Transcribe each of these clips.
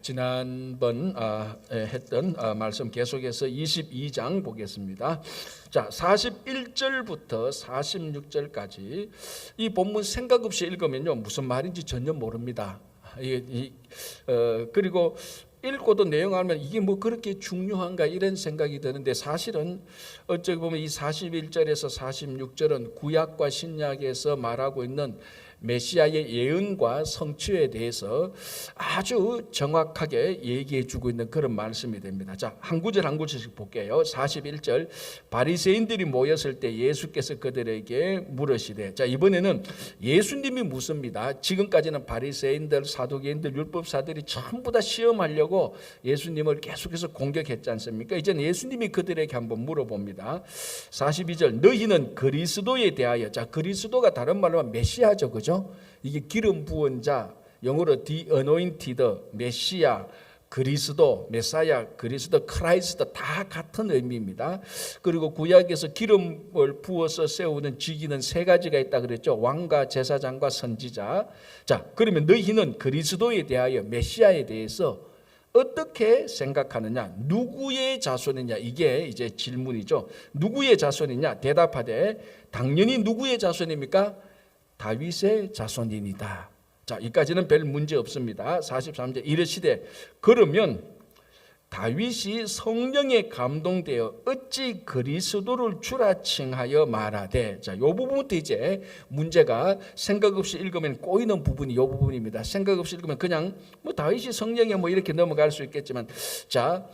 지난번 했던 말씀 계속해서 22장 보겠습니다. 자, 41절부터 46절까지 이 본문 생각 없이 읽으면요 무슨 말인지 전혀 모릅니다. 그리고 읽고도 내용 알면 이게 뭐 그렇게 중요한가 이런 생각이 드는데, 사실은 어찌 보면 이 41절에서 46절은 구약과 신약에서 말하고 있는 메시아의 예언과 성취에 대해서 아주 정확하게 얘기해 주고 있는 그런 말씀이 됩니다. 자, 한 구절 한 구절씩 볼게요. 41절, 바리새인들이 모였을 때 예수께서 그들에게 물으시되, 자, 이번에는 예수님이 묻습니다. 지금까지는 바리새인들, 사두개인들, 율법사들이 전부 다 시험하려고 예수님을 계속해서 공격했지 않습니까? 이제는 예수님이 그들에게 한번 물어봅니다. 42절, 너희는 그리스도에 대하여, 자, 그리스도가 다른 말로 하면 메시아죠, 그죠? 이게 기름 부은 자, 영어로 the anointed, 메시아, 그리스도, 메사야, 그리스도, 크라이스트 다 같은 의미입니다. 그리고 구약에서 기름을 부어서 세우는 직위는 세 가지가 있다 그랬죠. 왕과 제사장과 선지자. 자, 그러면 너희는 그리스도에 대하여, 메시아에 대해서 어떻게 생각하느냐? 누구의 자손이냐? 이게 이제 질문이죠. 누구의 자손이냐? 대답하되 당연히 누구의 자손입니까? 다윗의 자손이니다. 자, 여기까지는 별 문제 없습니다. 43절, 이르시되 그러면 다윗이 성령에 감동되어 어찌 그리스도를 주라 칭하여 말하되, 자, 이 부분부터 이제 문제가, 생각 없이 읽으면 꼬이는 부분이 이 부분입니다. 생각 없이 읽으면 그냥 뭐 다윗이 성령에 뭐 이렇게 넘어갈 수 있겠지만, 자,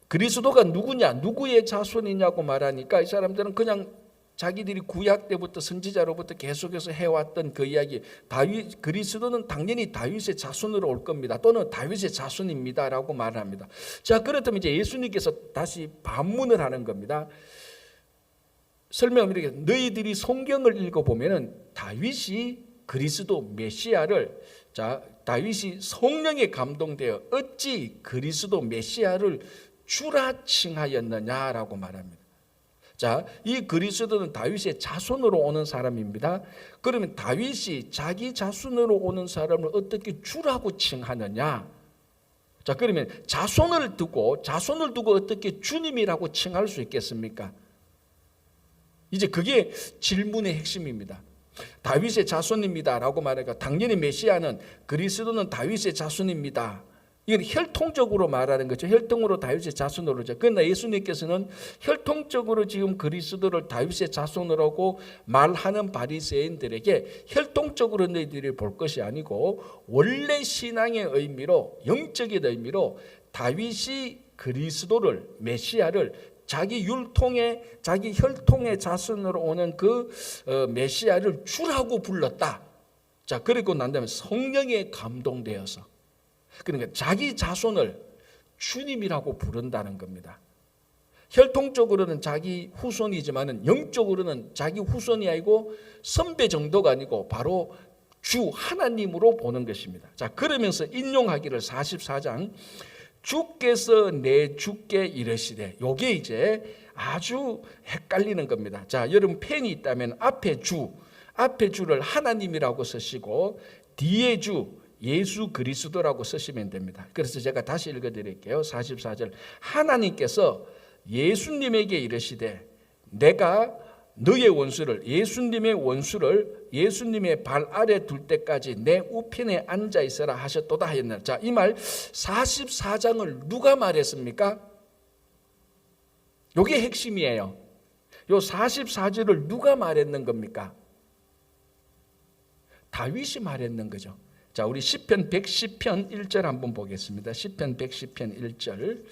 그리스도가 누구냐, 누구의 자손이냐고 말하니까 이 사람들은 그냥 자기들이 구약 때부터 선지자로부터 계속해서 해왔던 그 이야기, 다윗, 그리스도는 당연히 다윗의 자손으로 올 겁니다. 또는 다윗의 자손입니다라고 말을 합니다. 자, 그렇다면 이제 예수님께서 다시 반문을 하는 겁니다. 설명을 이렇게, 너희들이 성경을 읽어보면은 다윗이 그리스도 메시아를, 자, 다윗이 성령에 감동되어 어찌 그리스도 메시아를 주라 칭하였느냐라고 말합니다. 자, 이 그리스도는 다윗의 자손으로 오는 사람입니다. 그러면 다윗이 자기 자손으로 오는 사람을 어떻게 주라고 칭하느냐? 자, 그러면 자손을 두고 어떻게 주님이라고 칭할 수 있겠습니까? 이제 그게 질문의 핵심입니다. 다윗의 자손입니다라고 말하니까 당연히 메시아는, 그리스도는 다윗의 자손입니다. 이건 혈통적으로 말하는 거죠. 혈통으로 다윗의 자손으로죠. 그러나 예수님께서는 혈통적으로 지금 그리스도를 다윗의 자손으로 말하는 바리새인들에게 혈통적으로 너희들이 볼 것이 아니고 원래 신앙의 의미로, 영적인 의미로 다윗이 그리스도를, 메시아를 자기 율통의, 자기 혈통의 자손으로 오는 그 메시아를 주라고 불렀다. 자, 그리고 난 다음에 성령에 감동되어서, 그러니까 자기 자손을 주님이라고 부른다는 겁니다. 혈통적으로는 자기 후손이지만은 영적으로는 자기 후손이 아니고 선배 정도가 아니고 바로 주 하나님으로 보는 것입니다. 자, 그러면서 인용하기를 44장, 주께서 내 주께 이르시되, 요게 이제 아주 헷갈리는 겁니다. 자, 여러분 펜이 있다면 앞에 주를 하나님이라고 쓰시고 뒤에 주 예수 그리스도라고 쓰시면 됩니다. 그래서 제가 다시 읽어드릴게요. 44절, 하나님께서 예수님에게 이르시되 내가 너의 원수를, 예수님의 원수를 예수님의 발 아래 둘 때까지 내 우편에 앉아 있어라 하셨도다 하였느니라. 자, 이 말 44장을 누가 말했습니까? 이게 핵심이에요. 요 44절을 누가 말했는 겁니까? 다윗이 말했는 거죠. 자, 우리 시편 110편 1절 한번 보겠습니다. 시편 110편 1절.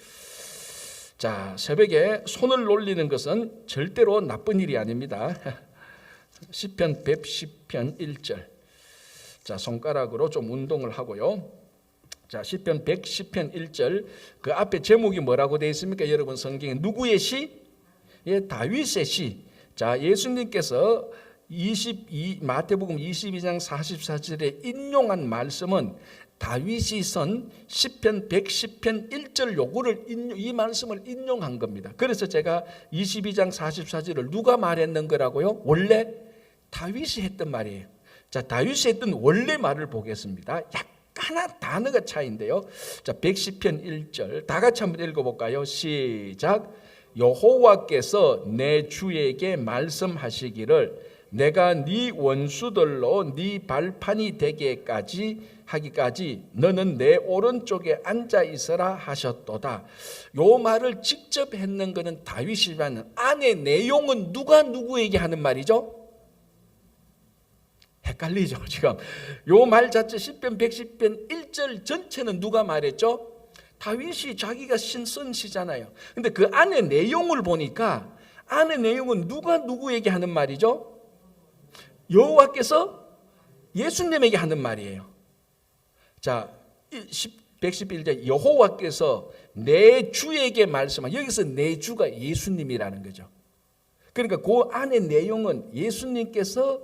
자, 새벽에 손을 놀리는 것은 절대로 나쁜 일이 아닙니다. 시편 110편 1절. 자, 손가락으로 좀 운동을 하고요. 자, 시편 110편 1절. 그 앞에 제목이 뭐라고 되어 있습니까? 여러분 성경에 누구의 시? 예, 다윗의 시. 자, 예수님께서 마태복음 22장 44절에 인용한 말씀은 다윗이 선 시편 110편 1절 요거를 이 말씀을 인용한 겁니다. 그래서 제가 22장 44절을 누가 말했는 거라고요? 원래 다윗이 했던 말이에요. 자, 다윗이 했던 원래 말을 보겠습니다. 하나 단어가 차이인데요. 자, 110편 1절 다 같이 한번 읽어볼까요? 시작. 여호와께서 내 주에게 말씀하시기를 내가 네 원수들로 네 발판이 되게까지 하기까지 너는 내 오른쪽에 앉아 있어라 하셨도다. 요 말을 직접 했는 것은 다윗이지만 안의 내용은 누가 누구에게 하는 말이죠? 헷갈리죠 지금. 요 말 자체 10편 110편 1절 전체는 누가 말했죠? 다윗이 자기가 쓴 시잖아요. 근데 그 안의 내용을 보니까 안의 내용은 누가 누구에게 하는 말이죠? 여호와께서 예수님에게 하는 말이에요. 자, 111절 여호와께서 내 주에게 말씀하. 여기서 내 주가 예수님이라는 거죠. 그러니까 그 안의 내용은 예수님께서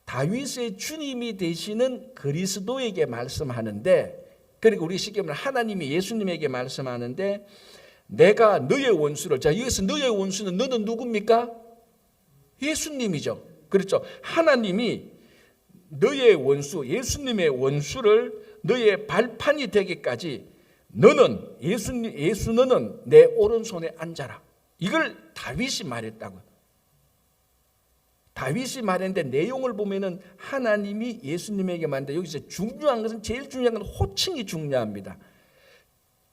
다윗의 주님이 되시는 그리스도에게 말씀하는데, 그러니까 우리 쉽게 말하면 하나님이 예수님에게 말씀하는데 내가 너의 원수를, 자 여기서 너의 원수는 너는 누굽니까? 예수님이죠. 그렇죠. 하나님이 너의 원수, 예수님의 원수를 너의 발판이 되기까지 너는 예수 너는 내 오른손에 앉아라. 이걸 다윗이 말했다고요. 다윗이 말했는데 내용을 보면은 하나님이 예수님에게 말했는데 여기서 중요한 것은 제일 중요한 건 호칭이 중요합니다.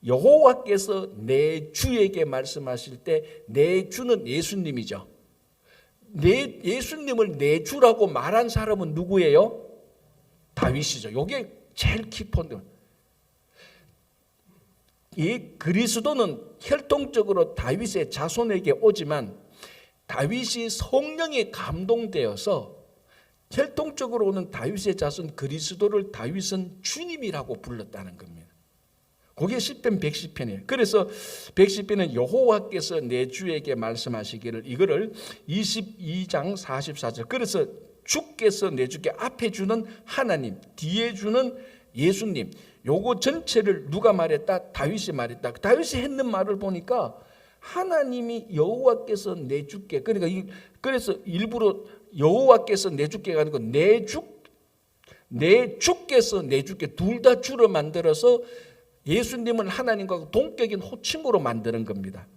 여호와께서 내 주에게 말씀하실 때 내 주는 예수님이죠. 예수님을 내 주라고 말한 사람은 누구예요? 다윗이죠. 이게 제일 키포인트. 이 그리스도는 혈통적으로 다윗의 자손에게 오지만 다윗이 성령에 감동되어서 혈통적으로 오는 다윗의 자손 그리스도를 다윗은 주님이라고 불렀다는 겁니다. 그게 10편 110편이에요. 그래서 110편은 여호와께서 내 주에게 말씀하시기를, 이거를 22장 44절. 그래서 주께서 내 주께 앞에 주는 하나님, 뒤에 주는 예수님, 요거 전체를 누가 말했다? 다윗이 말했다. 다윗이 했는 말을 보니까 하나님이 여호와께서 내 주께, 그러니까 그래서 일부러 여호와께서 내 주께가 아니고 내 주께서 내 주께, 둘 다 주로 만들어서 예수님을 하나님과 동격인 호칭으로 만드는 겁니다.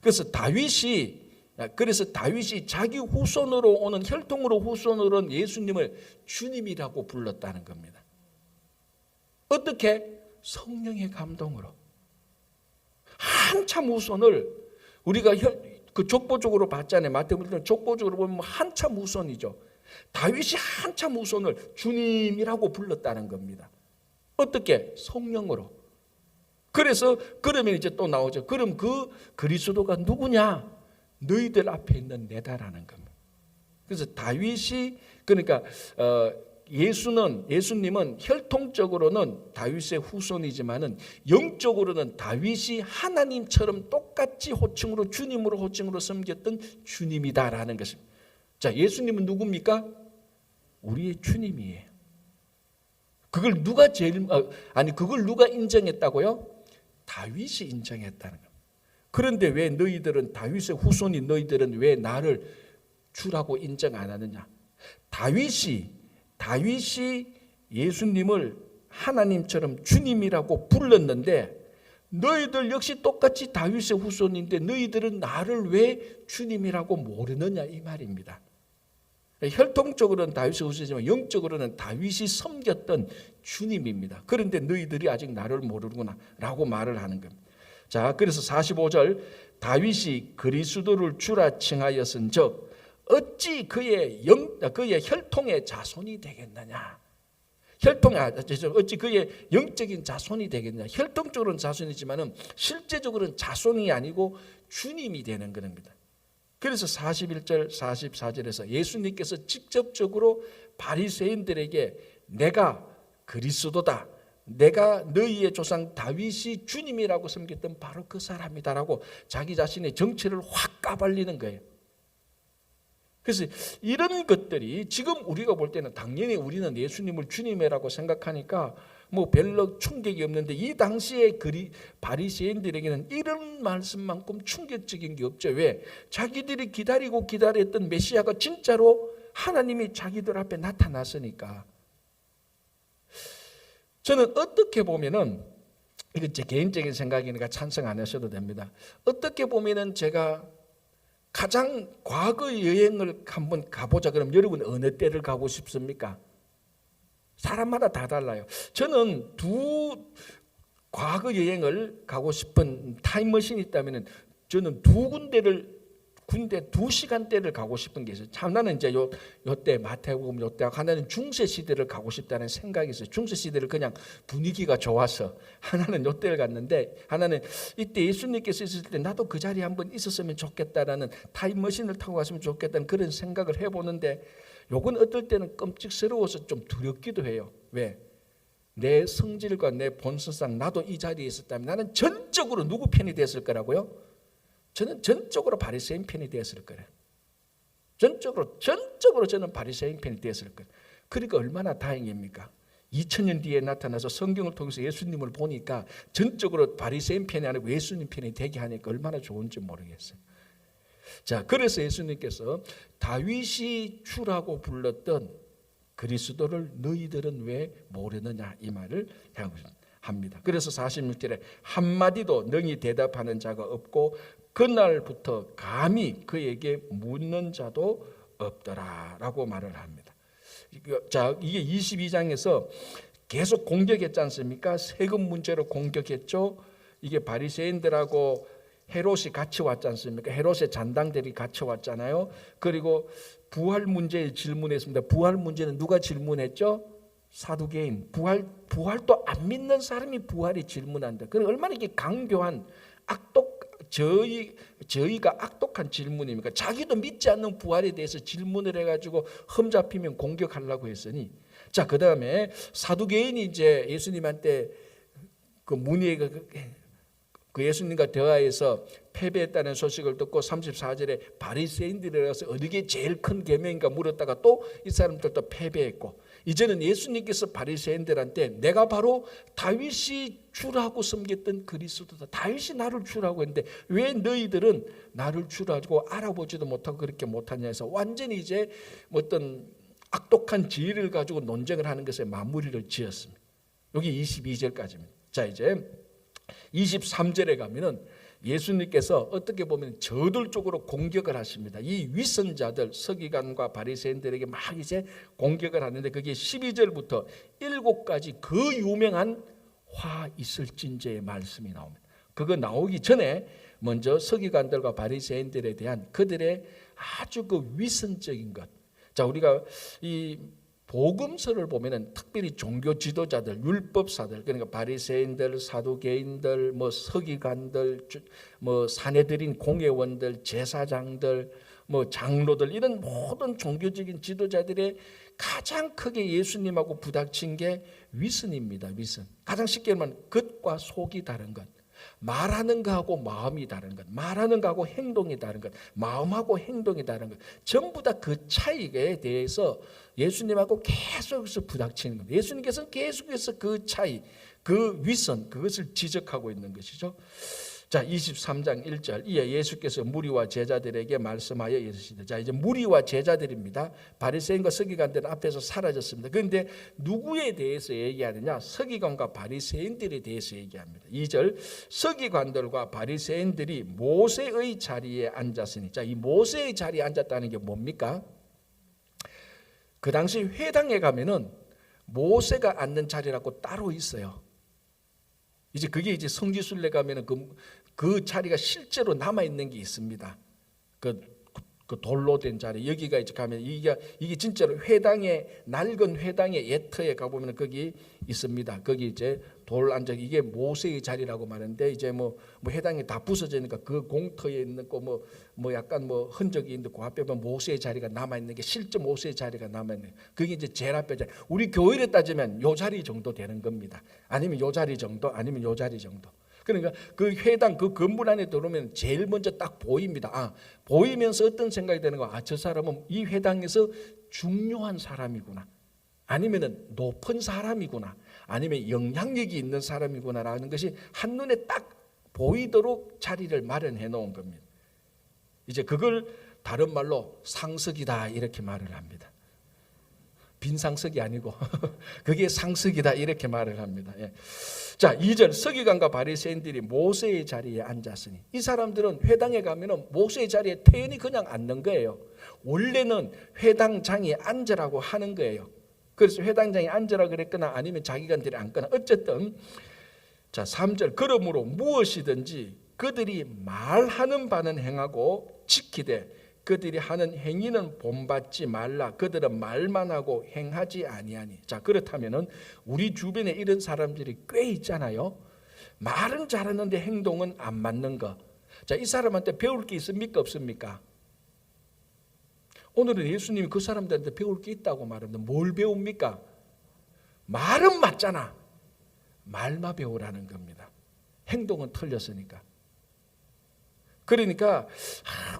그래서 다윗이 자기 후손으로 오는, 혈통으로 후손으로 온 예수님을 주님이라고 불렀다는 겁니다. 어떻게? 성령의 감동으로. 한참 후손을 우리가 그 족보적으로 봤잖아요. 마태복음 족보적으로 보면 한참 후손이죠. 다윗이 한참 후손을 주님이라고 불렀다는 겁니다. 어떻게? 성령으로. 그래서 그러면 이제 또 나오죠. 그럼 그 그리스도가 누구냐? 너희들 앞에 있는 내다라는 겁니다. 그래서 다윗이, 그러니까 예수님은 혈통적으로는 다윗의 후손이지만은 영적으로는 다윗이 하나님처럼 똑같이 호칭으로, 주님으로 호칭으로 섬겼던 주님이다라는 것입니다. 자, 예수님은 누굽니까? 우리의 주님이에요. 그걸 누가 인정했다고요? 다윗이 인정했다는 겁니다. 그런데 왜 너희들은, 다윗의 후손인 너희들은 왜 나를 주라고 인정 안 하느냐? 다윗이 예수님을 하나님처럼 주님이라고 불렀는데 너희들 역시 똑같이 다윗의 후손인데 너희들은 나를 왜 주님이라고 모르느냐, 이 말입니다. 혈통적으로는 다윗의 후손이지만 영적으로는 다윗이 섬겼던 주님입니다. 그런데 너희들이 아직 나를 모르는구나 라고 말을 하는 겁니다. 자, 그래서 45절 다윗이 그리스도를 주라 칭하였은즉 어찌 그의 혈통의 자손이 되겠느냐? 어찌 그의 영적인 자손이 되겠느냐? 혈통적으로는 자손이지만은 실제적으로는 자손이 아니고 주님이 되는 겁니다. 그래서 41절 44절에서 예수님께서 직접적으로 바리새인들에게 내가 그리스도다, 내가 너희의 조상 다윗이 주님이라고 섬겼던 바로 그 사람이다라고 자기 자신의 정체를 확 까발리는 거예요. 그래서 이런 것들이 지금 우리가 볼 때는 당연히 우리는 예수님을 주님이라고 생각하니까 뭐 별로 충격이 없는데 이 당시에 바리새인들에게는 이런 말씀만큼 충격적인 게 없죠. 왜? 자기들이 기다렸던 메시아가 진짜로 하나님이 자기들 앞에 나타났으니까. 저는 어떻게 보면은, 이건 제 개인적인 생각이니까 찬성 안 하셔도 됩니다. 어떻게 보면은 제가 가장 과거 여행을 한번 가보자 그러면 여러분 어느 때를 가고 싶습니까? 사람마다 다 달라요. 저는 과거 여행을 가고 싶은 타임머신이 있다면 저는 군데 2시간대를 가고 싶은 게 있어요. 하나는 이제 요때 마태복음 요때, 하나는 중세 시대를 가고 싶다는 생각이 있어요. 중세 시대를 그냥 분위기가 좋아서. 하나는 요때를 갔는데, 하나는 이때 예수님께서 있을 때 나도 그 자리에 한번 있었으면 좋겠다라는, 타임머신을 타고 갔으면 좋겠다는 그런 생각을 해보는데, 요건 어떨 때는 끔찍스러워서 좀 두렵기도 해요. 왜? 내 성질과 내 본성상 나도 이 자리에 있었다면 나는 전적으로 누구 편이 됐을 거라고요? 저는 전적으로 바리새인 편이 되었을 거예요. 전적으로 저는 바리새인 편이 되었을 거예요. 그러니까 얼마나 다행입니까? 2000년 뒤에 나타나서 성경을 통해서 예수님을 보니까 전적으로 바리새인 편이 아니고 예수님 편이 되게 하니까 얼마나 좋은지 모르겠어요. 자, 그래서 예수님께서 다윗이 주라고 불렀던 그리스도를 너희들은 왜 모르느냐, 이 말을 합니다. 그래서 46절에 한마디도 능히 대답하는 자가 없고 그날부터 감히 그에게 묻는 자도 없더라라고 말을 합니다. 자, 이게 22장에서 계속 공격했지 않습니까? 세금 문제로 공격했죠. 이게 바리새인들하고 헤롯이 같이 왔지 않습니까? 헤롯의 잔당들이 같이 왔잖아요. 그리고 부활 문제에 질문했습니다. 부활 문제는 누가 질문했죠? 사두개인. 부활도 안 믿는 사람이 부활이 질문한다. 그럼 얼마나 이게 강교한 저희가 악독한 질문입니까? 자기도 믿지 않는 부활에 대해서 질문을 해가지고 흠잡히면 공격하려고 했으니. 자, 그 다음에 사두개인이 이제 예수님한테 그 문의가 그 예수님과 대화에서 패배했다는 소식을 듣고 34절에 바리새인들이라서 어디게 제일 큰 계명인가 물었다가 또 이 사람들도 패배했고, 이제는 예수님께서 바리새인들한테 내가 바로 다윗이 주라고 섬겼던 그리스도다. 다윗이 나를 주라고 했는데 왜 너희들은 나를 주라고 알아보지도 못하고 그렇게 못하냐 해서 완전히 이제 어떤 악독한 지혜를 가지고 논쟁을 하는 것에 마무리를 지었습니다. 여기 22절까지입니다. 자, 이제 23절에 가면은 예수님께서 어떻게 보면 저돌적으로 공격을 하십니다. 이 위선자들 서기관과 바리새인들에게 막 이제 공격을 하는데, 그게 12절부터 7가지 그 유명한 화 있을진저의 말씀이 나옵니다. 그거 나오기 전에 먼저 서기관들과 바리새인들에 대한 그들의 아주 그 위선적인 것. 자, 우리가 이 복음서를 보면은 특별히 종교 지도자들, 율법사들, 그러니까 바리새인들, 사두개인들, 뭐 서기관들, 뭐 사내들인 공회원들, 제사장들, 뭐 장로들, 이런 모든 종교적인 지도자들의 가장 크게 예수님하고 부닥친 게 위선입니다. 위선. 가장 쉽게 말하면 겉과 속이 다른 것. 말하는 거하고 마음이 다른 것, 말하는 거하고 행동이 다른 것, 마음하고 행동이 다른 것, 전부 다 그 차이에 대해서 예수님하고 계속해서 부닥치는 겁니다. 예수님께서는 계속해서 그 차이, 그 위선, 그것을 지적하고 있는 것이죠. 자, 23장 1절. 이에 예수께서 무리와 제자들에게 말씀하여 이르시되. 자, 이제 무리와 제자들입니다. 바리새인과 서기관들은 앞에서 사라졌습니다. 그런데 누구에 대해서 얘기하느냐? 서기관과 바리새인들에 대해서 얘기합니다. 2절. 서기관들과 바리새인들이 모세의 자리에 앉았으니. 자, 이 모세의 자리에 앉았다는 게 뭡니까? 그 당시 회당에 가면은 모세가 앉는 자리라고 따로 있어요. 이제 그게 이제 성지순례 가면은 그 자리가 실제로 남아 있는 게 있습니다. 그 돌로 된 자리, 여기가 이제 가면 이게 진짜로 회당에, 낡은 회당의 예터에 가 보면 거기 있습니다. 거기 이제 돌 앉아, 이게 모세의 자리라고 말하는데, 이제 뭐 회당이 다 부서지니까 그 공터에 있는 거 뭐 약간 뭐 흔적이 있는데 그 앞에 보면 모세의 자리가 남아 있는 게, 실제 모세의 자리가 남아 있는, 그게 이제 제일 앞에 자리. 우리 교회를 따지면 요 자리 정도 되는 겁니다. 아니면 요 자리 정도, 아니면 요 자리 정도. 그러니까 그 회당 그 건물 안에 들어오면 제일 먼저 딱 보입니다. 아, 보이면서 어떤 생각이 드는 거? 아, 저 사람은 이 회당에서 중요한 사람이구나. 아니면은 높은 사람이구나. 아니면 영향력이 있는 사람이구나라는 것이 한눈에 딱 보이도록 자리를 마련해 놓은 겁니다. 이제 그걸 다른 말로 상석이다 이렇게 말을 합니다. 빈상석이 아니고 그게 상석이다 이렇게 말을 합니다. 예. 자, 2절 서기관과 바리새인들이 모세의 자리에 앉았으니 이 사람들은 회당에 가면은 모세의 자리에 태연히 그냥 앉는 거예요. 원래는 회당장에 앉으라고 하는 거예요. 그래서 회당장에 앉으라 그랬거나 아니면 자기간들이 앉거나 어쨌든 자 3절 그러므로 무엇이든지 그들이 말하는 바는 행하고 지키되 그들이 하는 행위는 본받지 말라. 그들은 말만 하고 행하지 아니하니. 자 그렇다면은 우리 주변에 이런 사람들이 꽤 있잖아요. 말은 잘하는데 행동은 안 맞는 거. 자 이 사람한테 배울 게 있습니까 없습니까? 오늘은 예수님이 그 사람들한테 배울 게 있다고 말합니다. 뭘 배웁니까? 말은 맞잖아. 말만 배우라는 겁니다. 행동은 틀렸으니까. 그러니까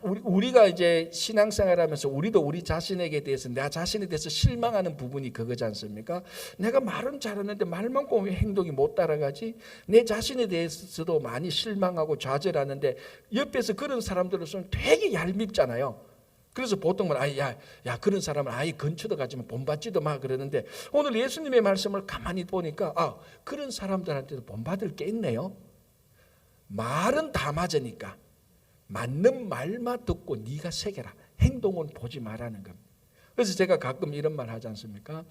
우리가 이제 신앙생활하면서 우리도 우리 자신에게 대해서 내 자신에 대해서 실망하는 부분이 그거지 않습니까? 내가 말은 잘하는데 말만 고 왜 행동이 못 따라가지? 내 자신에 대해서도 많이 실망하고 좌절하는데 옆에서 그런 사람들로서는 되게 얄밉잖아요. 그래서 보통은 야 그런 사람은 아예 근처도 가지 마, 본받지도 마 그러는데 오늘 예수님의 말씀을 가만히 보니까 그런 사람들한테도 본받을 게 있네요. 말은 다 맞으니까 맞는 말만 듣고 네가 새겨라. 행동은 보지 말라는 겁니다. 그래서 제가 가끔 이런 말 하지 않습니까?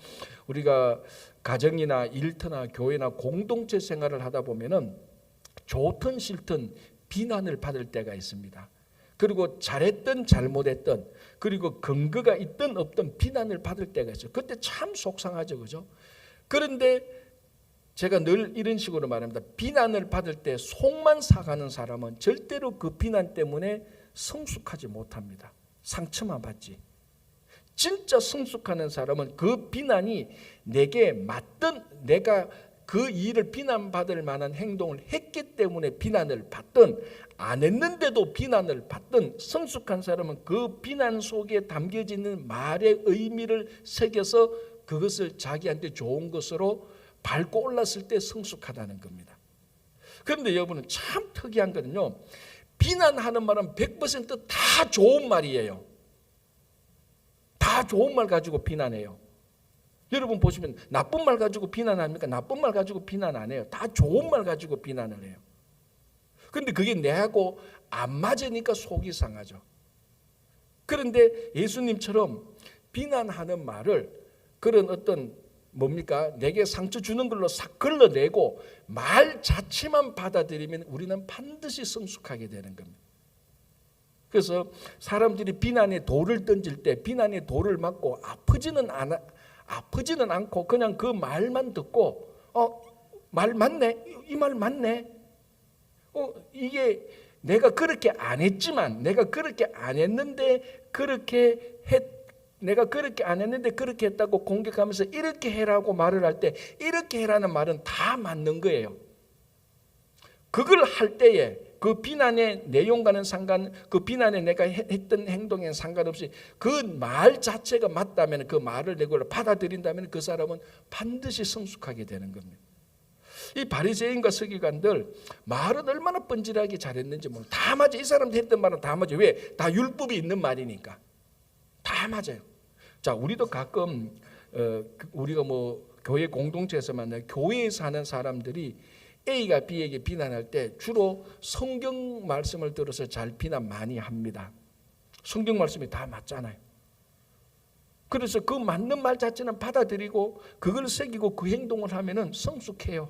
우리가 가정이나 일터나 교회나 공동체 생활을 하다 보면은 좋든 싫든 비난을 받을 때가 있습니다. 그리고 잘했든 잘못했든 그리고 근거가 있든 없든 비난을 받을 때가 있어요. 그때 참 속상하죠, 그죠? 그런데 제가 늘 이런 식으로 말합니다. 비난을 받을 때 속만 사가는 사람은 절대로 그 비난 때문에 성숙하지 못합니다. 상처만 받지. 진짜 성숙하는 사람은 그 비난이 내게 맞든 내가 그 일을 비난받을 만한 행동을 했기 때문에 비난을 받든 안 했는데도 비난을 받든 성숙한 사람은 그 비난 속에 담겨져 있는 말의 의미를 새겨서 그것을 자기한테 좋은 것으로 밟고 올랐을 때 성숙하다는 겁니다. 그런데 여러분은 참 특이한 거는요. 비난하는 말은 100%다 좋은 말이에요. 다 좋은 말 가지고 비난해요. 여러분 보시면 나쁜 말 가지고 비난합니까? 나쁜 말 가지고 비난 안 해요. 다 좋은 말 가지고 비난을 해요. 그런데 그게 내하고 안 맞으니까 속이 상하죠. 그런데 예수님처럼 비난하는 말을 그런 어떤 뭡니까? 내게 상처 주는 걸로 싹 걸러내고 말 자체만 받아들이면 우리는 반드시 성숙하게 되는 겁니다. 그래서 사람들이 비난의 돌을 던질 때 비난의 돌을 맞고 아프지는 않고 그냥 그 말만 듣고 말 맞네? 이 말 맞네? 이게 내가 그렇게 안 했지만 내가 그렇게 안 했는데 내가 그렇게 안 했는데 그렇게 했다고 공격하면서 이렇게 해라고 말을 할 때 이렇게 해라는 말은 다 맞는 거예요. 그걸 할 때에 그 비난의 내용과는 그 비난에 내가 했던 행동에 상관없이 그 말 자체가 맞다면 그 말을 내가 받아들인다면 그 사람은 반드시 성숙하게 되는 겁니다. 이 바리새인과 서기관들 말은 얼마나 뻔질하게 잘했는지 몰라. 다 맞아. 이 사람들 했던 말은 다 맞아. 왜? 다 율법이 있는 말이니까. 다 맞아요. 자, 우리도 가끔 우리가 교회 공동체에서 만나요. 교회에 사는 사람들이 A가 B에게 비난할 때 주로 성경 말씀을 들어서 잘 비난 많이 합니다. 성경 말씀이 다 맞잖아요. 그래서 그 맞는 말 자체는 받아들이고 그걸 새기고 그 행동을 하면은 성숙해요.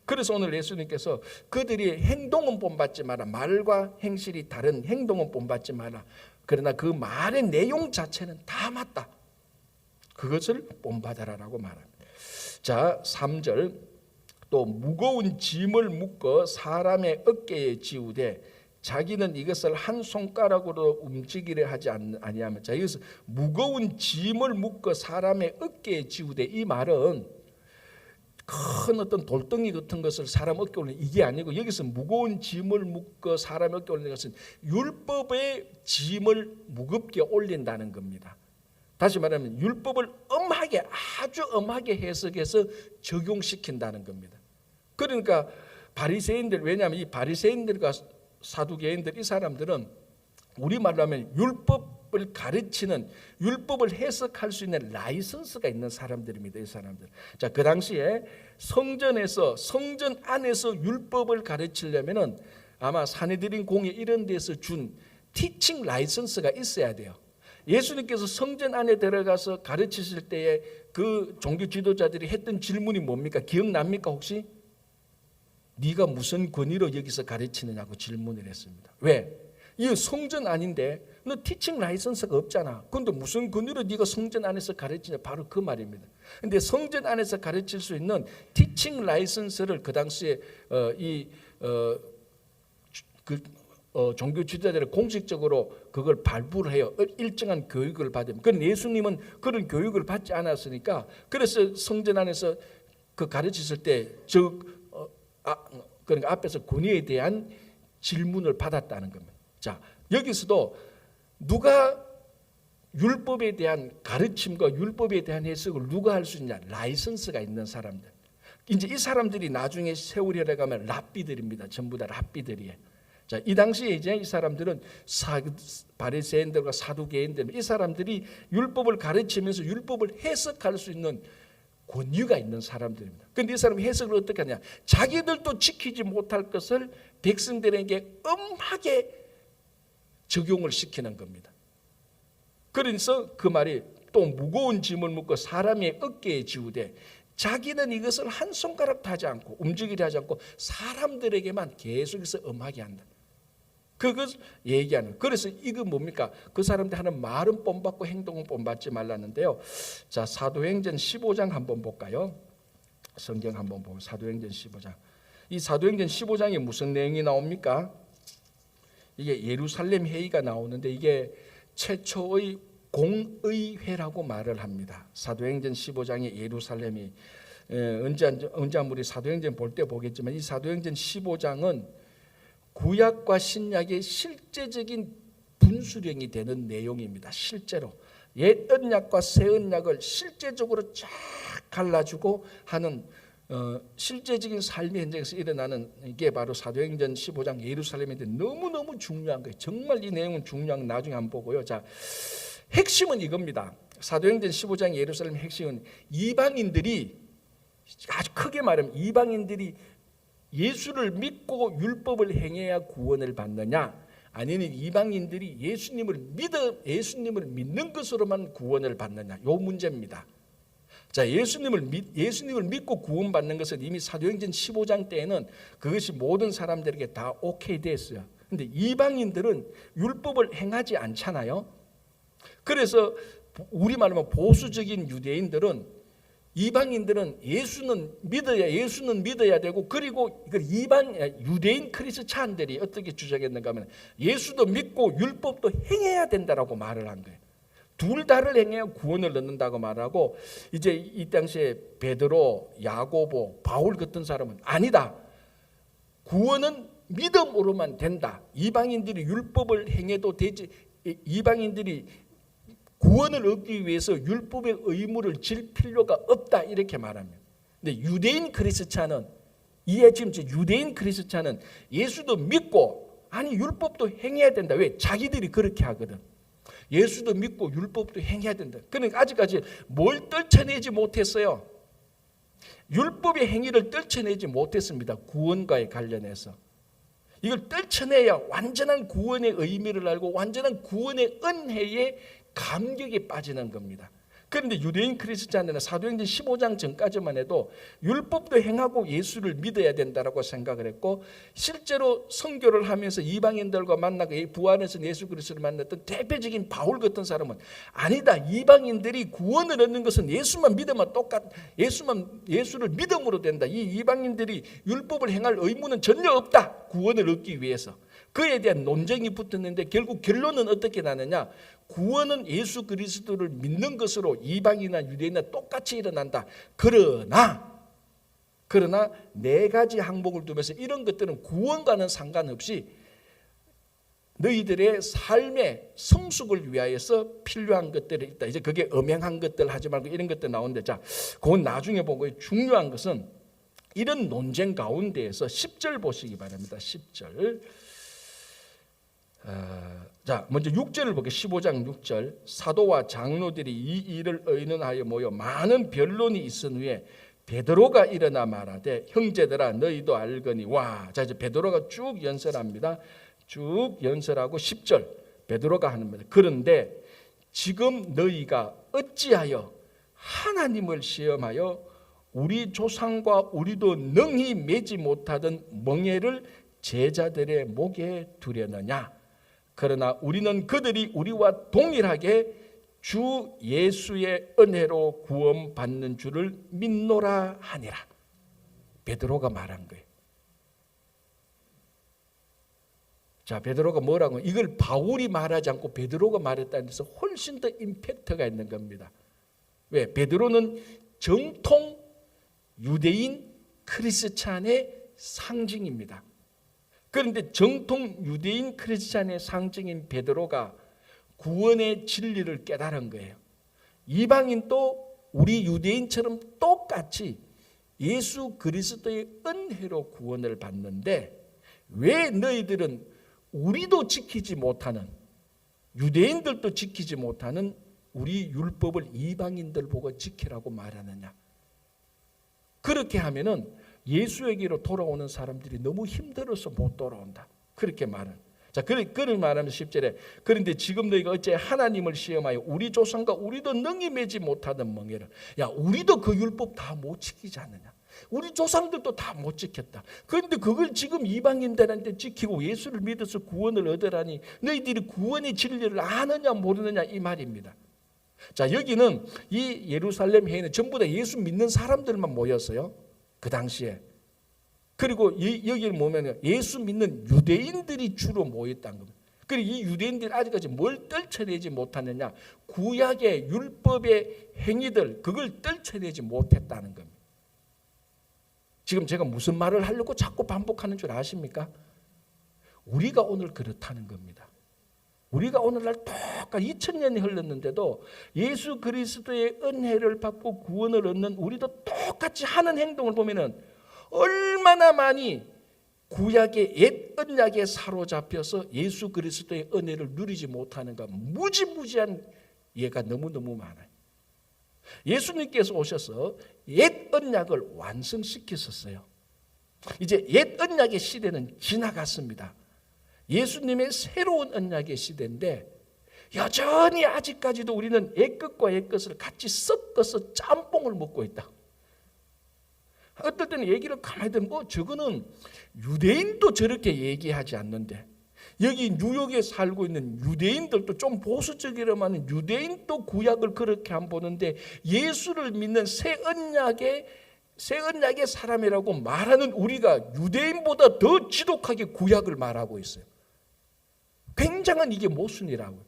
그래서 오늘 예수님께서 그들이 행동은 본받지 마라. 말과 행실이 다른 행동은 본받지 마라. 그러나 그 말의 내용 자체는 다 맞다. 그것을 본받아라라고 말합니다. 자, 3절 또 무거운 짐을 묶어 사람의 어깨에 지우되 자기는 이것을 한 손가락으로 움직이려 하지 아니하며. 자, 여기서 무거운 짐을 묶어 사람의 어깨에 지우되 이 말은 큰 어떤 돌덩이 같은 것을 사람 어깨에 올리는 이게 아니고 여기서 무거운 짐을 묶어 사람 어깨에 올리는 것은 율법의 짐을 무겁게 올린다는 겁니다. 다시 말하면 율법을 아주 엄하게 해석해서 적용시킨다는 겁니다. 그러니까 바리새인들, 왜냐하면 이 바리새인들과 사두개인들 이 사람들은 우리말로 하면 율법 율법을 가르치는, 율법을 해석할 수 있는 라이선스가 있는 사람들입니다. 이 사람들. 자, 그 당시에 성전에서, 성전 안에서 율법을 가르치려면은 아마 사내들인 공회 이런 데서 준 티칭 라이선스가 있어야 돼요. 예수님께서 성전 안에 들어가서 가르치실 때에 그 종교 지도자들이 했던 질문이 뭡니까? 기억납니까 혹시? 네가 무슨 권위로 여기서 가르치느냐고 질문을 했습니다. 왜? 이 성전 아닌데 너 티칭 라이선스가 없잖아. 그런데 무슨 권위로 네가 성전 안에서 가르치냐? 바로 그 말입니다. 근데 성전 안에서 가르칠 수 있는 티칭 라이선스를 그 당시에 종교 지도자들이 공식적으로 그걸 발부를 해요. 일정한 교육을 받으면. 그런데 예수님은 그런 교육을 받지 않았으니까, 그래서 성전 안에서 그 가르치실 때 그러니까 앞에서 권위에 대한 질문을 받았다는 겁니다. 자, 여기서도 누가 율법에 대한 가르침과 율법에 대한 해석을 누가 할 수 있냐? 라이선스가 있는 사람들. 이제 이 사람들이 나중에 세월이 흘러가면 랍비들입니다. 전부 다 랍비들이에요. 자, 이 당시에 이제 이 사람들은 바리새인들과 사두개인들, 이 사람들이 율법을 가르치면서 율법을 해석할 수 있는 권위가 있는 사람들입니다. 그런데 이 사람이 해석을 어떻게 하냐? 자기들도 지키지 못할 것을 백성들에게 엄하게 적용을 시키는 겁니다. 그래서 그 말이 또 무거운 짐을 묻고 사람의 어깨에 지우되 자기는 이것을 한 손가락도 하지 않고 움직이려 하지 않고 사람들에게만 계속해서 엄하게 한다. 그것을 얘기하는. 그래서 이거 뭡니까? 그 사람들 하는 말은 본받고 행동은 본받지 말라는데요. 자, 사도행전 15장 한번 볼까요? 성경 한번 보면 사도행전 15장. 이 사도행전 15장에 무슨 내용이 나옵니까? 이게 예루살렘 회의가 나오는데 이게 최초의 공의회라고 말을 합니다. 사도행전 15장의 예루살렘이 언제 우리 사도행전 볼 때 보겠지만 이 사도행전 15장은 구약과 신약의 실제적인 분수령이 되는 내용입니다. 실제로 옛 언약과 새 언약을 실제적으로 쫙 갈라주고 하는 실제적인 삶의 현장에서 일어나는 게 바로 사도행전 15장 예루살렘인데 너무너무 중요한 거예요. 정말 이 내용은 중요한 거 나중에 한번 보고요. 자, 핵심은 이겁니다. 사도행전 15장 예루살렘 핵심은 이방인들이, 아주 크게 말하면 이방인들이 예수를 믿고 율법을 행해야 구원을 받느냐, 아니면 이방인들이 예수님을 믿는 것으로만 구원을 받느냐, 요 문제입니다. 자, 예수님을 믿고 구원받는 것은 이미 사도행전 15장 때에는 그것이 모든 사람들에게 다 오케이 됐어요. 근데 이방인들은 율법을 행하지 않잖아요. 그래서 우리말로 보수적인 유대인들은, 이방인들은 예수는 믿어야 되고, 그리고 유대인 크리스찬들이 어떻게 주장했는가 하면 예수도 믿고 율법도 행해야 된다라고 말을 한 거예요. 둘 다를 행해야 구원을 얻는다고 말하고, 이제 이 당시에 베드로, 야고보, 바울 같은 사람은 아니다. 구원은 믿음으로만 된다. 이방인들이 율법을 행해도 되지, 이방인들이 구원을 얻기 위해서 율법의 의무를 질 필요가 없다, 이렇게 말합니다. 근데 유대인 크리스찬은 유대인 크리스찬은 예수도 믿고 아니 율법도 행해야 된다. 왜? 자기들이 그렇게 하거든. 예수도 믿고 율법도 행해야 된다. 그러니까 아직까지 뭘 떨쳐내지 못했어요. 율법의 행위를 떨쳐내지 못했습니다. 구원과에 관련해서. 이걸 떨쳐내야 완전한 구원의 의미를 알고 완전한 구원의 은혜에 감격에 빠지는 겁니다. 그런데 유대인 크리스찬들은 사도행전 15장 전까지만 해도 율법도 행하고 예수를 믿어야 된다라고 생각을 했고, 실제로 선교를 하면서 이방인들과 만나고 부활해서 예수 그리스도를 만났던 대표적인 바울 같은 사람은 아니다. 이방인들이 구원을 얻는 것은 예수만 믿으면 예수를 믿음으로 된다. 이 이방인들이 율법을 행할 의무는 전혀 없다. 구원을 얻기 위해서. 그에 대한 논쟁이 붙었는데 결국 결론은 어떻게 나느냐? 구원은 예수 그리스도를 믿는 것으로 이방이나 유대인이나 똑같이 일어난다. 그러나 네 가지 항목을 두면서 이런 것들은 구원과는 상관없이 너희들의 삶의 성숙을 위하여서 필요한 것들이 있다. 이제 그게 엄행한 것들 하지 말고 이런 것들 나오는데, 자, 그건 나중에 보고, 중요한 것은 이런 논쟁 가운데에서 10절 보시기 바랍니다. 10절. 자, 먼저 6절을 볼게요. 15장 6절. 사도와 장로들이 이 일을 의논하여 모여 많은 변론이 있은 후에 베드로가 일어나 말하되 형제들아 너희도 알거니. 와, 자 이제 베드로가 쭉 연설합니다. 쭉 연설하고 10절 베드로가 하는 말. 그런데 지금 너희가 어찌하여 하나님을 시험하여 우리 조상과 우리도 능히 매지 못하던 멍에를 제자들의 목에 두려느냐. 그러나 우리는 그들이 우리와 동일하게 주 예수의 은혜로 구원받는 줄을 믿노라 하니라. 베드로가 말한 거예요. 자, 베드로가 뭐라고? 이걸 바울이 말하지 않고 베드로가 말했다는 데서 훨씬 더 임팩트가 있는 겁니다. 왜? 베드로는 정통 유대인 크리스찬의 상징입니다. 그런데 정통 유대인 크리스찬의 상징인 베드로가 구원의 진리를 깨달은 거예요. 이방인도 우리 유대인처럼 똑같이 예수 그리스도의 은혜로 구원을 받는데 왜 너희들은 우리도 지키지 못하는, 유대인들도 지키지 못하는 우리 율법을 이방인들 보고 지키라고 말하느냐. 그렇게 하면은 예수에게로 돌아오는 사람들이 너무 힘들어서 못 돌아온다. 그렇게 말은. 자, 그런 말하면 10절에 그런데 지금 너희가 어째 하나님을 시험하여 우리 조상과 우리도 능히 매지 못하던 멍에를. 야, 우리도 그 율법 다 못 지키지 않느냐. 우리 조상들도 다 못 지켰다. 그런데 그걸 지금 이방인들한테 지키고 예수를 믿어서 구원을 얻으라니 너희들이 구원의 진리를 아느냐 모르느냐 이 말입니다. 자, 여기는 이 예루살렘 회의는 전부 다 예수 믿는 사람들만 모였어요. 그 당시에. 그리고 여기를 보면 예수 믿는 유대인들이 주로 모였다는 겁니다. 그리고 이 유대인들이 아직까지 뭘 떨쳐내지 못하느냐. 구약의 율법의 행위들 그걸 떨쳐내지 못했다는 겁니다. 지금 제가 무슨 말을 하려고 자꾸 반복하는 줄 아십니까? 우리가 오늘 그렇다는 겁니다. 우리가 오늘날 똑같이 2000년이 흘렀는데도 예수 그리스도의 은혜를 받고 구원을 얻는 우리도 똑같이 하는 행동을 보면은 얼마나 많이 구약의 옛 언약에 사로잡혀서 예수 그리스도의 은혜를 누리지 못하는가. 무지무지한 예가 너무너무 많아요. 예수님께서 오셔서 옛 언약을 완성시키셨어요. 이제 옛 언약의 시대는 지나갔습니다. 예수님의 새로운 언약의 시대인데 여전히 아직까지도 우리는 옛것과 옛것을 같이 섞어서 짬뽕을 먹고 있다. 어떨 때는 얘기를 가만히 들으면 저거는 유대인도 저렇게 얘기하지 않는데 여기 뉴욕에 살고 있는 유대인들도 좀 보수적이라면 유대인도 구약을 그렇게 안 보는데 예수를 믿는 새 언약의 사람이라고 말하는 우리가 유대인보다 더 지독하게 구약을 말하고 있어요. 굉장한 이게 모순이라고요.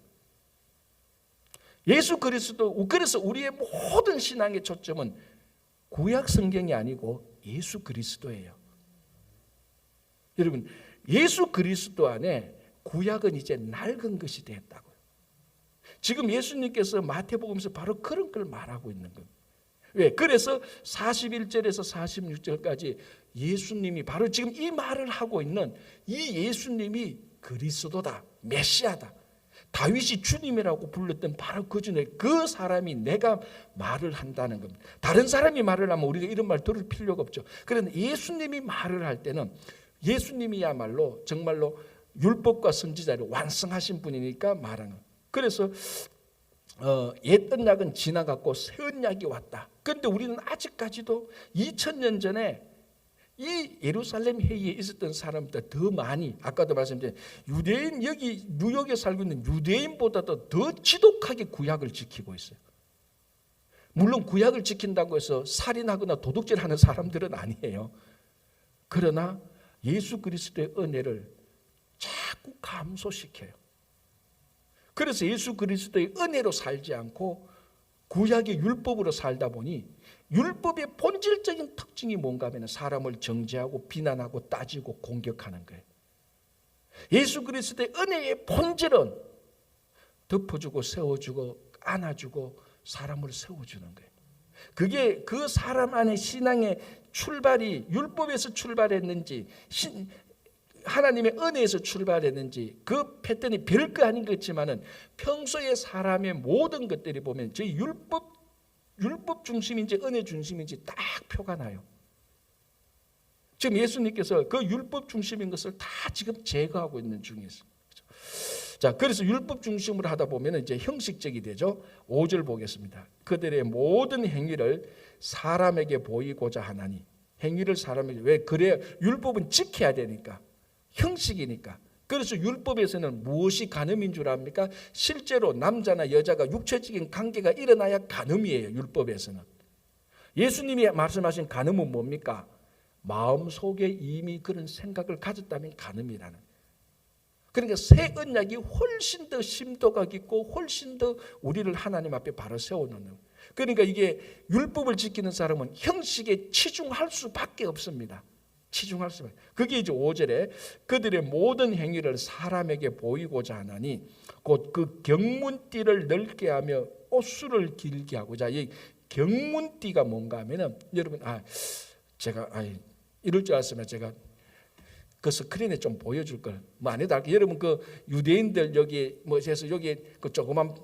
예수 그리스도, 그래서 우리의 모든 신앙의 초점은 구약 성경이 아니고 예수 그리스도예요. 여러분, 예수 그리스도 안에 구약은 이제 낡은 것이 됐다고요. 지금 예수님께서 마태복음에서 바로 그런 걸 말하고 있는 겁니다. 왜? 그래서 41절에서 46절까지 예수님이 바로 지금 이 말을 하고 있는 이 예수님이 그리스도다, 메시아다. 다윗이 주님이라고 불렀던 바로 그 전에 그 사람이 내가 말을 한다는 겁니다. 다른 사람이 말을 하면 우리가 이런 말 들을 필요가 없죠. 그런데 예수님이 말을 할 때는 예수님이야말로 정말로 율법과 선지자를 완성하신 분이니까 말하는 거예요. 그래서 옛 언약은 지나갔고 새 언약이 왔다. 그런데 우리는 아직까지도 2000년 전에 이 예루살렘 회의에 있었던 사람보다 더 많이, 아까도 말씀드린 유대인, 여기 뉴욕에 살고 있는 유대인보다도 더 지독하게 구약을 지키고 있어요. 물론 구약을 지킨다고 해서 살인하거나 도둑질하는 사람들은 아니에요. 그러나 예수 그리스도의 은혜를 자꾸 감소시켜요. 그래서 예수 그리스도의 은혜로 살지 않고 구약의 율법으로 살다 보니 율법의 본질적인 특징이 뭔가 하면 사람을 정죄하고 비난하고 따지고 공격하는 거예요. 예수 그리스도의 은혜의 본질은 덮어주고 세워주고 안아주고 사람을 세워주는 거예요. 그게 그 사람 안에 신앙의 출발이 율법에서 출발했는지 하나님의 은혜에서 출발했는지 그 패턴이 별거 아닌 것 같지만은 평소에 사람의 모든 것들이 보면 저희 율법 중심인지 은혜 중심인지 딱 표가 나요. 지금 예수님께서 그 율법 중심인 것을 다 지금 제거하고 있는 중에 있어요. 자, 그래서 율법 중심으로 하다 보면 이제 형식적이 되죠. 5절 보겠습니다. 그들의 모든 행위를 사람에게 보이고자 하나니. 행위를 사람에게, 왜 그래야 율법은 지켜야 되니까, 형식이니까. 그래서 율법에서는 무엇이 간음인 줄 압니까? 실제로 남자나 여자가 육체적인 관계가 일어나야 간음이에요. 율법에서는. 예수님이 말씀하신 간음은 뭡니까? 마음속에 이미 그런 생각을 가졌다면 간음이라는. 그러니까 새 언약이 훨씬 더 심도가 깊고 훨씬 더 우리를 하나님 앞에 바로 세워놓는. 그러니까 이게 율법을 지키는 사람은 형식에 치중할 수밖에 없습니다. 치중할 수밖에. 그게 이제 5절에 그들의 모든 행위를 사람에게 보이고자 하나니 곧 그 경문띠를 넓게 하며 옷수를 길게 하고. 자, 이 경문띠가 뭔가 하면은 여러분 제가 이럴 줄 알았으면 제가 그 스크린에 좀 보여줄 걸. 뭐 안 해도 알게. 여러분 그 유대인들 여기 뭐 해서 여기 그 조그만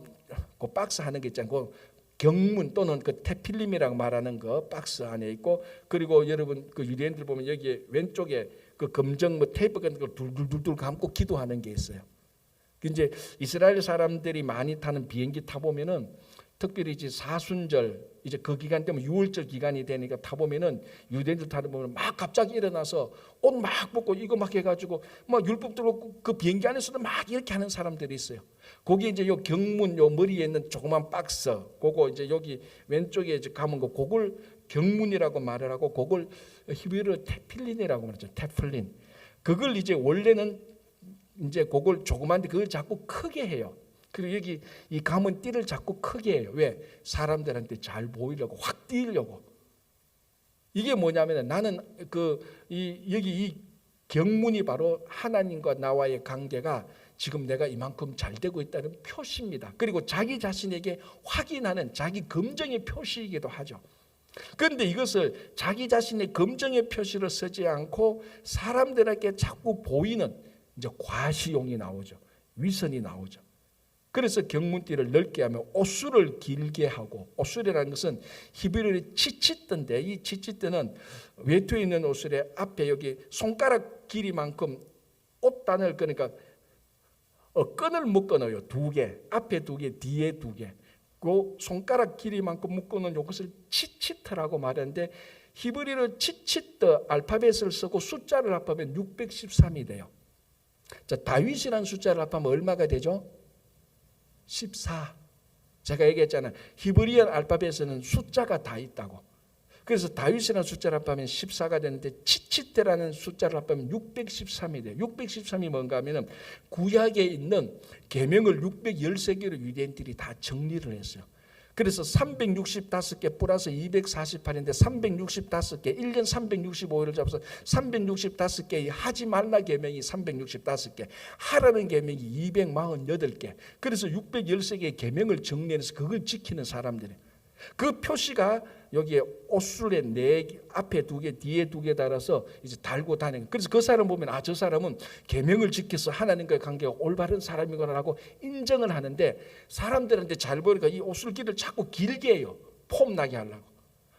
그 박스 하는 게 있잖아요. 그 경문 또는 그 테필림이라고 말하는 거 박스 안에 있고, 그리고 여러분 그 유대인들 보면 여기 왼쪽에 그 검정 뭐 테이프 같은 걸 둘둘둘둘 감고 기도하는 게 있어요. 이제 이스라엘 사람들이 많이 타는 비행기 타 보면은 특별히 이제 사순절 이제 그 기간 때문에 6월절 기간이 되니까 타 보면은 유대인들 타다 보면 막 갑자기 일어나서 옷 막 벗고 이거 막 해가지고 막 율법 들고 그 비행기 안에서도 막 이렇게 하는 사람들이 있어요. 거기 이제 요 경문 요 머리에 있는 조그만 박스, 그거 이제 여기 왼쪽에 이제 감은 거, 그걸 경문이라고 말을 하고, 그걸 히브리어로 테필린이라고 말하죠. 테플린. 그걸 이제 원래는 이제 그걸 조그만데 그걸 자꾸 크게 해요. 그리고 여기 이 감은 띠를 자꾸 크게 해요. 왜? 사람들한테 잘 보이려고, 확 띄려고. 이게 뭐냐면 나는 여기 이 경문이 바로 하나님과 나와의 관계가 지금 내가 이만큼 잘 되고 있다는 표시입니다. 그리고 자기 자신에게 확인하는 자기 검증의 표시이기도 하죠. 그런데 이것을 자기 자신의 검증의 표시를 쓰지 않고 사람들에게 자꾸 보이는 이제 과시용이 나오죠. 위선이 나오죠. 그래서 경문띠를 넓게 하며 옷수를 길게 하고, 옷수라는 것은 히브리어의 치치뜨인데, 이 치치뜨는 외투에 있는 옷술의 앞에 여기 손가락 길이만큼 옷단을, 그러니까 끈을 묶어놓아요. 2개, 앞에 2개, 뒤에 2개. 그 손가락 길이만큼 묶어놓은 이것을 치치트라고 말하는데, 히브리어로 치치뜨 알파벳을 쓰고 숫자를 합하면 613이 돼요. 자, 다윗이라는 숫자를 합하면 얼마가 되죠? 14. 제가 얘기했잖아요. 히브리어 알파벳에는 숫자가 다 있다고. 그래서 다윗이라는 숫자를 합하면 14가 되는데 치치테라는 숫자를 합하면 613이 돼요. 613이 뭔가 하면은 구약에 있는 계명을 613개로 유대인들이 다 정리를 했어요. 그래서 365개 플러스 248인데 365개, 1년 365일을 잡아서 365개의 하지 말라 계명이 365개, 하라는 계명이 248개. 그래서 613개의 계명을 정리해서 그걸 지키는 사람들이. 그 표시가 여기에 옷술에 4개, 앞에 2개, 뒤에 2개 달아서 이제 달고 다니는. 그래서 그 사람 보면 저 사람은 계명을 지켜서 하나님과의 관계가 올바른 사람이구나라고 인정을 하는데, 사람들한테 잘 보니까 이 옷술길을 자꾸 길게 해요. 폼나게 하려고.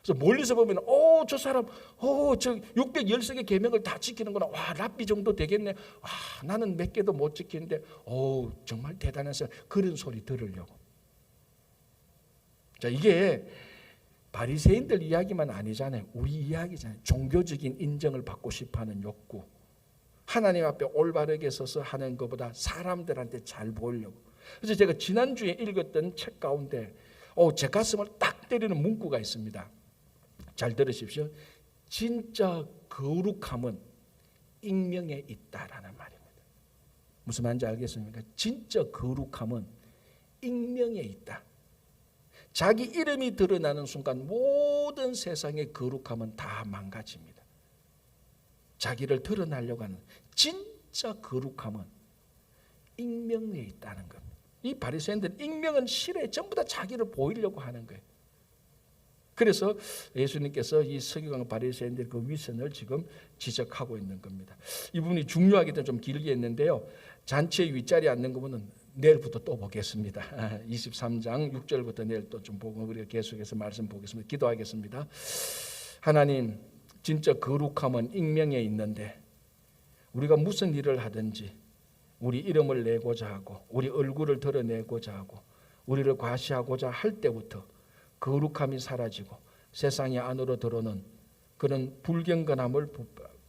그래서 멀리서 보면 저 사람 저 613개 계명을 다 지키는구나. 와, 랍비 정도 되겠네. 나는 몇 개도 못 지키는데 정말 대단한 사람. 그런 소리 들으려고. 자, 이게 바리새인들 이야기만 아니잖아요. 우리 이야기잖아요. 종교적인 인정을 받고 싶어하는 욕구. 하나님 앞에 올바르게 서서 하는 것보다 사람들한테 잘 보이려고. 그래서 제가 지난주에 읽었던 책 가운데 제 가슴을 딱 때리는 문구가 있습니다. 잘 들으십시오. 진짜 거룩함은 익명에 있다라는 말입니다. 무슨 말인지 알겠습니까? 진짜 거룩함은 익명에 있다. 자기 이름이 드러나는 순간 모든 세상의 거룩함은 다 망가집니다. 자기를 드러나려고 하는 진짜 거룩함은 익명에 있다는 겁니다. 이 바리새인들 익명은 싫어해. 전부 다 자기를 보이려고 하는 거예요. 그래서 예수님께서 이 서기관 바리새인들 그 위선을 지금 지적하고 있는 겁니다. 이 부분이 중요하기 때문에 좀 길게 했는데요. 잔치의 윗자리에 앉는 부분은 내일부터 또 보겠습니다. 23장 6절부터 내일 또 좀 보고 우리가 계속해서 말씀 보겠습니다. 기도하겠습니다. 하나님, 진짜 거룩함은 익명에 있는데 우리가 무슨 일을 하든지 우리 이름을 내고자 하고 우리 얼굴을 드러내고자 하고 우리를 과시하고자 할 때부터 거룩함이 사라지고 세상의 안으로 들어오는 그런 불경건함을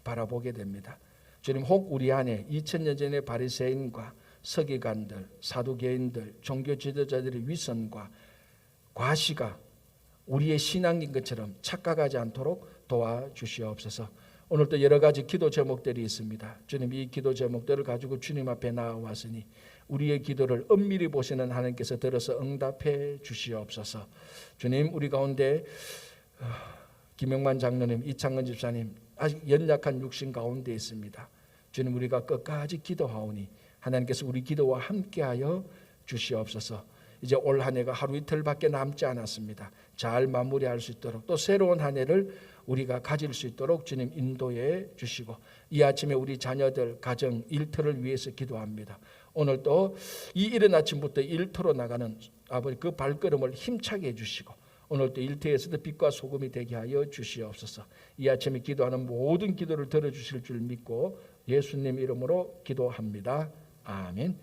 바라보게 됩니다. 주님, 혹 우리 안에 2000년 전의 바리새인과 서기관들, 사두개인들, 종교 지도자들의 위선과 과시가 우리의 신앙인 것처럼 착각하지 않도록 도와주시옵소서. 오늘도 여러 가지 기도 제목들이 있습니다. 주님, 이 기도 제목들을 가지고 주님 앞에 나와왔으니 우리의 기도를 엄밀히 보시는 하나님께서 들어서 응답해 주시옵소서. 주님, 우리 가운데 김영만 장로님, 이창근 집사님 아직 연약한 육신 가운데 있습니다. 주님, 우리가 끝까지 기도하오니 하나님께서 우리 기도와 함께하여 주시옵소서. 이제 올 한 해가 하루 이틀밖에 남지 않았습니다. 잘 마무리할 수 있도록 또 새로운 한 해를 우리가 가질 수 있도록 주님 인도해 주시고, 이 아침에 우리 자녀들, 가정, 일터를 위해서 기도합니다. 오늘 또 이 이른 아침부터 일터로 나가는 아버지 그 발걸음을 힘차게 해주시고, 오늘 또 일터에서도 빛과 소금이 되게 하여 주시옵소서. 이 아침에 기도하는 모든 기도를 들어주실 줄 믿고 예수님 이름으로 기도합니다. 아멘.